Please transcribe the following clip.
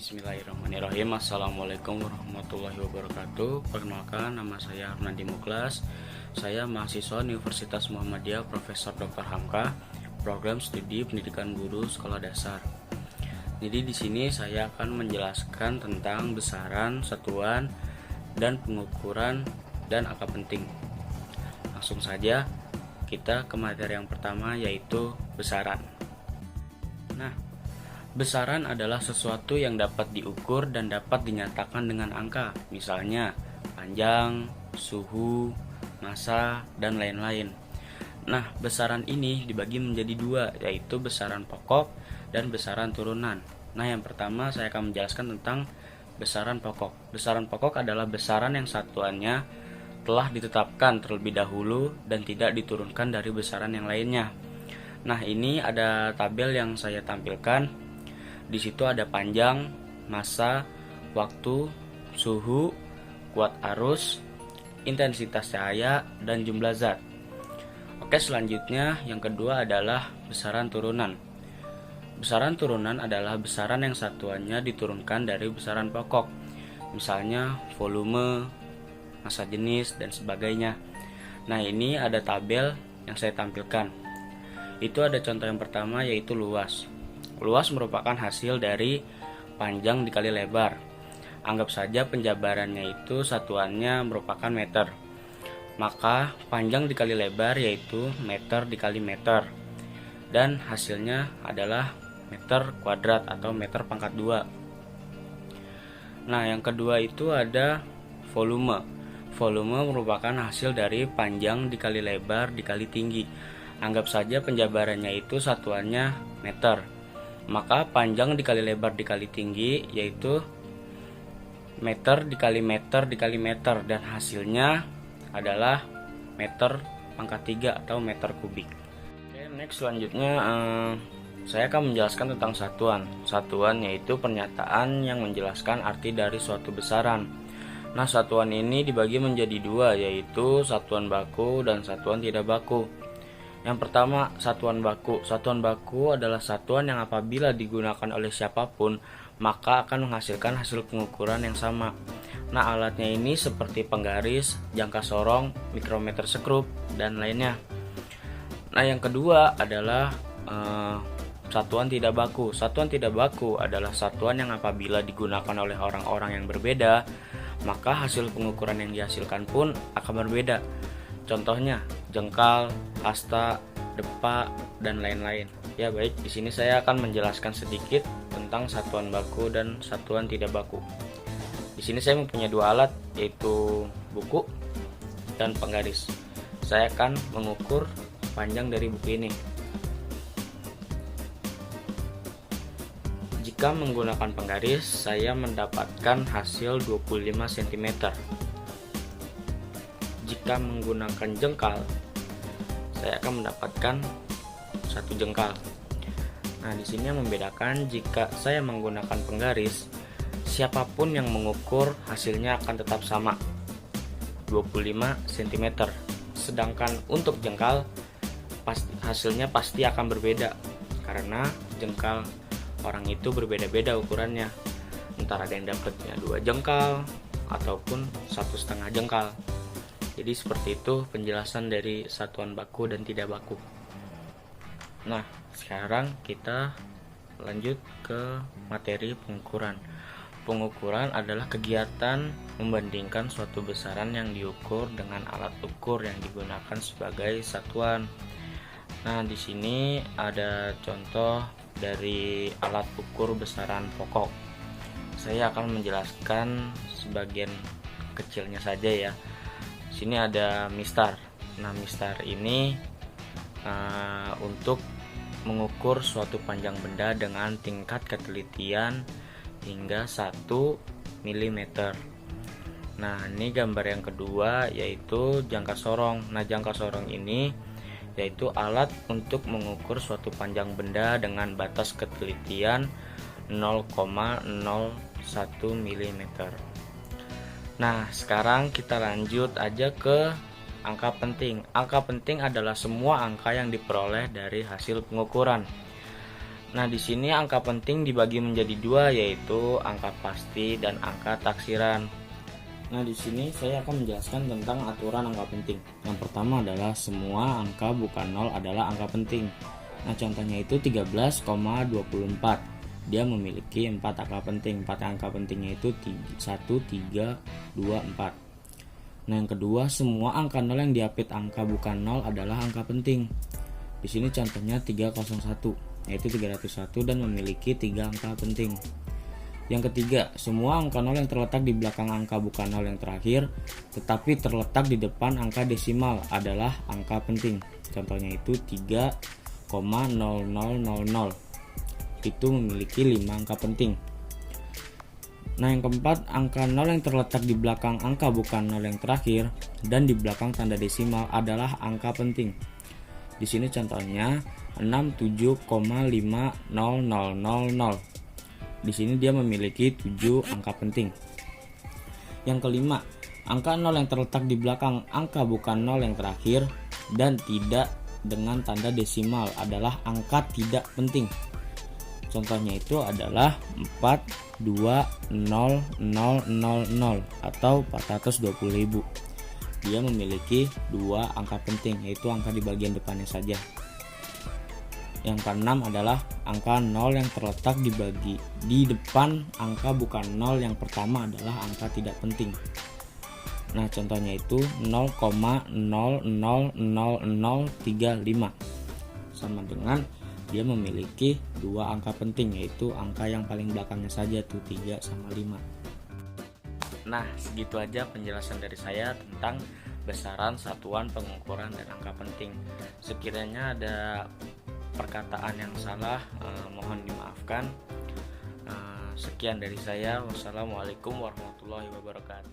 Bismillahirrahmanirrahim. Assalamualaikum warahmatullahi wabarakatuh. Perkenalkan, nama saya Arnandi Muklas. Saya mahasiswa Universitas Muhammadiyah Profesor Dr. Hamka, program studi pendidikan guru sekolah dasar. Jadi di sini saya akan menjelaskan tentang besaran, satuan, dan pengukuran dan angka penting. Langsung saja kita ke materi yang pertama, yaitu besaran. Nah, besaran adalah sesuatu yang dapat diukur dan dapat dinyatakan dengan angka, misalnya panjang, suhu, massa, dan lain-lain. Nah, besaran ini dibagi menjadi dua, yaitu besaran pokok dan besaran turunan. Nah, yang pertama saya akan menjelaskan tentang besaran pokok. Besaran pokok adalah besaran yang satuannya telah ditetapkan terlebih dahulu dan tidak diturunkan dari besaran yang lainnya. Nah, ini ada tabel yang saya tampilkan. Di situ ada panjang, massa, waktu, suhu, kuat arus, intensitas cahaya, dan jumlah zat. Oke, selanjutnya yang kedua adalah besaran turunan. Besaran turunan adalah besaran yang satuannya diturunkan dari besaran pokok, misalnya volume, massa jenis, dan sebagainya. Nah, ini ada tabel yang saya tampilkan. Itu ada contoh yang pertama, yaitu luas. Luas merupakan hasil dari panjang dikali lebar. Anggap saja penjabarannya itu satuannya merupakan meter. Maka panjang dikali lebar yaitu meter dikali meter. Dan hasilnya adalah meter kuadrat atau meter pangkat 2. Nah, yang kedua itu ada volume. Volume merupakan hasil dari panjang dikali lebar dikali tinggi. Anggap saja penjabarannya itu satuannya meter. Maka panjang dikali lebar dikali tinggi yaitu meter dikali meter dikali meter, dan hasilnya adalah meter pangkat 3 atau meter kubik. Oke, next selanjutnya saya akan menjelaskan tentang satuan. Satuan yaitu pernyataan yang menjelaskan arti dari suatu besaran. Nah, satuan ini dibagi menjadi dua, yaitu satuan baku dan satuan tidak baku. Yang pertama, satuan baku. Satuan baku adalah satuan yang apabila digunakan oleh siapapun, maka akan menghasilkan hasil pengukuran yang sama. Nah, alatnya ini seperti penggaris, jangka sorong, mikrometer sekrup, dan lainnya. Nah, yang kedua adalah satuan tidak baku. Satuan tidak baku adalah satuan yang apabila digunakan oleh orang-orang yang berbeda, maka hasil pengukuran yang dihasilkan pun akan berbeda. Contohnya jengkal, hasta, depa, dan lain-lain. Ya baik, di sini saya akan menjelaskan sedikit tentang satuan baku dan satuan tidak baku. Di sini saya mempunyai dua alat, yaitu buku dan penggaris. Saya akan mengukur panjang dari buku ini. Jika menggunakan penggaris, saya mendapatkan hasil 25 cm. Jika menggunakan jengkal, saya akan mendapatkan 1 jengkal. Nah, di sini yang membedakan, jika saya menggunakan penggaris, siapapun yang mengukur hasilnya akan tetap sama, 25 cm. Sedangkan untuk jengkal, hasilnya pasti akan berbeda, karena jengkal orang itu berbeda-beda ukurannya. Antara ada yang dapatnya 2 jengkal ataupun 1,5 jengkal. Jadi seperti itu penjelasan dari satuan baku dan tidak baku. Nah, sekarang kita lanjut ke materi pengukuran. Pengukuran adalah kegiatan membandingkan suatu besaran yang diukur dengan alat ukur yang digunakan sebagai satuan. Nah, di sini ada contoh dari alat ukur besaran pokok. Saya akan menjelaskan sebagian kecilnya saja ya. Sini ada mistar. Nah, mistar ini untuk mengukur suatu panjang benda dengan tingkat ketelitian hingga 1 mm. Nah, ini gambar yang kedua yaitu jangka sorong. Nah, jangka sorong ini yaitu alat untuk mengukur suatu panjang benda dengan batas ketelitian 0,01 mm. Nah, sekarang kita lanjut aja ke angka penting. Angka penting adalah semua angka yang diperoleh dari hasil pengukuran. Nah, di sini angka penting dibagi menjadi dua, yaitu angka pasti dan angka taksiran. Nah, di sini saya akan menjelaskan tentang aturan angka penting. Yang pertama adalah semua angka bukan 0 adalah angka penting. Nah, contohnya itu 13,24. Dia memiliki 4 angka penting. 4 angka pentingnya itu 1, 3, 2, 4. Nah, yang kedua, semua angka 0 yang diapit angka bukan 0 adalah angka penting. Di sini contohnya 301, yaitu 301 dan memiliki 3 angka penting. Yang ketiga, semua angka 0 yang terletak di belakang angka bukan 0 yang terakhir tetapi terletak di depan angka desimal adalah angka penting. Contohnya itu 3,0000. Itu memiliki 5 angka penting. Nah, yang keempat, angka 0 yang terletak di belakang angka bukan 0 yang terakhir dan di belakang tanda desimal adalah angka penting. Di sini contohnya 67,50000. Di sini dia memiliki 7 angka penting. Yang kelima, angka 0 yang terletak di belakang angka bukan 0 yang terakhir dan tidak dengan tanda desimal adalah angka tidak penting. Contohnya itu adalah 420.000 atau 420.000. Dia memiliki 2 angka penting, yaitu angka di bagian depannya saja. Yang keenam adalah angka 0 yang terletak di depan angka bukan 0 yang pertama adalah angka tidak penting. Nah, contohnya itu 0,000035 sama dengan dia memiliki 2 angka penting, yaitu angka yang paling belakangnya saja tuh 3 sama 5. Nah, segitu aja penjelasan dari saya tentang besaran, satuan, pengukuran, dan angka penting. Sekiranya ada perkataan yang salah, mohon dimaafkan. Sekian dari saya. Wassalamualaikum warahmatullahi wabarakatuh.